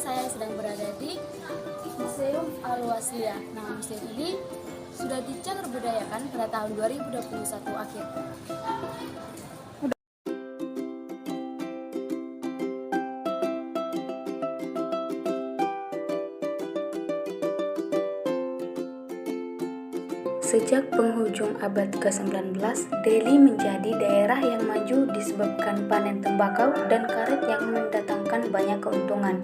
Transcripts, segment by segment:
saya sedang berada di Museum Al-Wasliyah. Nah, museum ini sudah dicagar budayakan pada tahun 2021 akhir. Sejak penghujung abad ke-19, Delhi menjadi daerah yang maju disebabkan panen tembakau dan karet yang mendatangkan banyak keuntungan.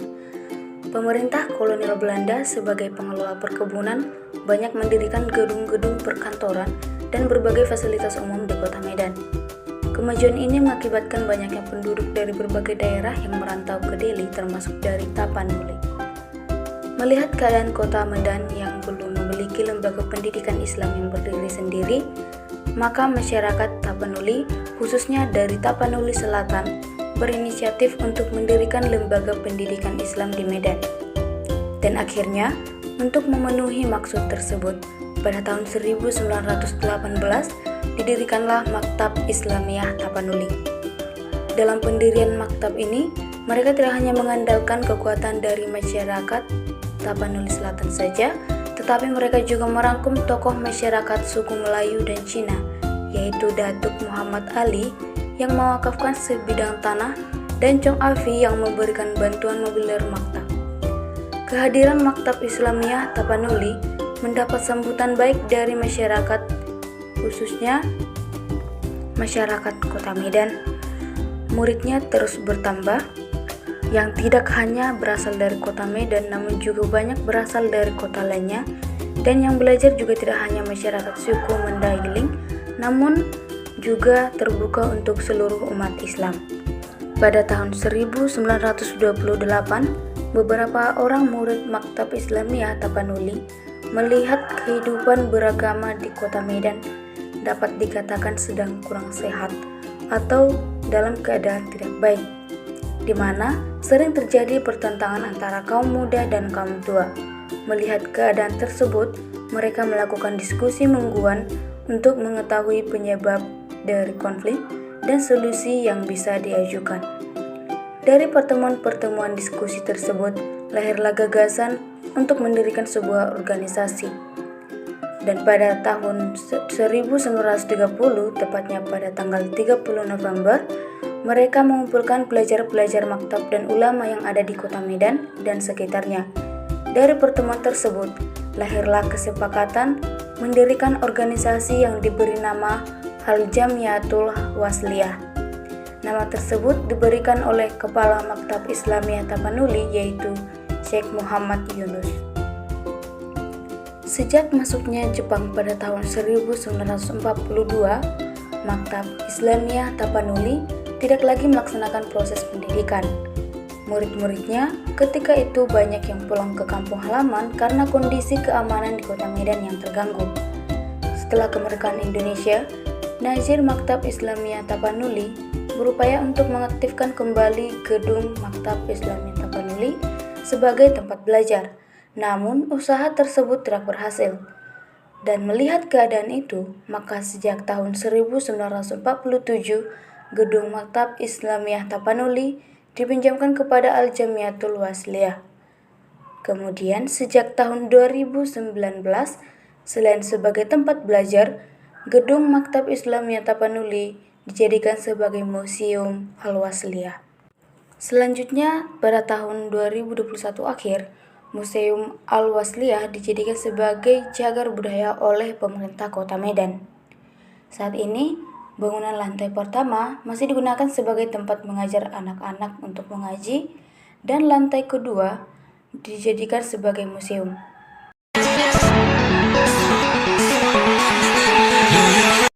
Pemerintah kolonial Belanda sebagai pengelola perkebunan banyak mendirikan gedung-gedung perkantoran dan berbagai fasilitas umum di kota Medan. Kemajuan ini mengakibatkan banyaknya penduduk dari berbagai daerah yang merantau ke Delhi termasuk dari Tapanuli. Melihat keadaan kota Medan yang belum memiliki lembaga pendidikan Islam yang berdiri sendiri, maka masyarakat Tapanuli, khususnya dari Tapanuli Selatan, berinisiatif untuk mendirikan lembaga pendidikan Islam di Medan. Dan akhirnya, untuk memenuhi maksud tersebut, pada tahun 1918 didirikanlah Maktab Islamiyah Tapanuli. Dalam pendirian maktab ini, mereka tidak hanya mengandalkan kekuatan dari masyarakat Tapanuli Selatan saja, tetapi mereka juga merangkum tokoh masyarakat suku Melayu dan Cina, yaitu Datuk Muhammad Ali yang mewakafkan sebidang tanah dan Chong Afi yang memberikan bantuan mobilier maktab. Kehadiran Maktab Islamiyah Tapanuli mendapat sambutan baik dari masyarakat, khususnya masyarakat Kota Medan. Muridnya terus bertambah, yang tidak hanya berasal dari kota Medan namun juga banyak berasal dari kota lainnya, dan yang belajar juga tidak hanya masyarakat suku Mandailing namun juga terbuka untuk seluruh umat Islam. Pada tahun 1928, beberapa orang murid Maktab Islamiyah Tapanuli melihat kehidupan beragama di kota Medan dapat dikatakan sedang kurang sehat atau dalam keadaan tidak baik, di mana sering terjadi pertentangan antara kaum muda dan kaum tua. Melihat keadaan tersebut, mereka melakukan diskusi mingguan untuk mengetahui penyebab dari konflik dan solusi yang bisa diajukan. Dari pertemuan-pertemuan diskusi tersebut, lahirlah gagasan untuk mendirikan sebuah organisasi. Dan pada tahun 1930, tepatnya pada tanggal 30 November, mereka mengumpulkan pelajar-pelajar maktab dan ulama yang ada di kota Medan dan sekitarnya. Dari pertemuan tersebut, lahirlah kesepakatan mendirikan organisasi yang diberi nama Al-Jamiatul Wasliyah. Nama tersebut diberikan oleh Kepala Maktab Islamiyah Tapanuli, yaitu Syekh Muhammad Yunus. Sejak masuknya Jepang pada tahun 1942, Maktab Islamiyah Tapanuli tidak lagi melaksanakan proses pendidikan. Murid-muridnya ketika itu banyak yang pulang ke kampung halaman karena kondisi keamanan di kota Medan yang terganggu. Setelah kemerdekaan Indonesia, Nazir Maktab Islamiyah Tapanuli berupaya untuk mengaktifkan kembali gedung Maktab Islamiyah Tapanuli sebagai tempat belajar. Namun usaha tersebut tidak berhasil. Dan melihat keadaan itu, maka sejak tahun 1947 gedung Maktab Islamiyah Tapanuli dipinjamkan kepada Al-Jamiatul Wasliyah. Kemudian sejak tahun 2019, selain sebagai tempat belajar, gedung Maktab Islamiyah Tapanuli dijadikan sebagai Museum Al-Wasliyah. Selanjutnya, pada tahun 2021 akhir, Museum Al-Wasliyah dijadikan sebagai cagar budaya oleh pemerintah Kota Medan. Saat ini, bangunan lantai pertama masih digunakan sebagai tempat mengajar anak-anak untuk mengaji, dan lantai kedua dijadikan sebagai museum.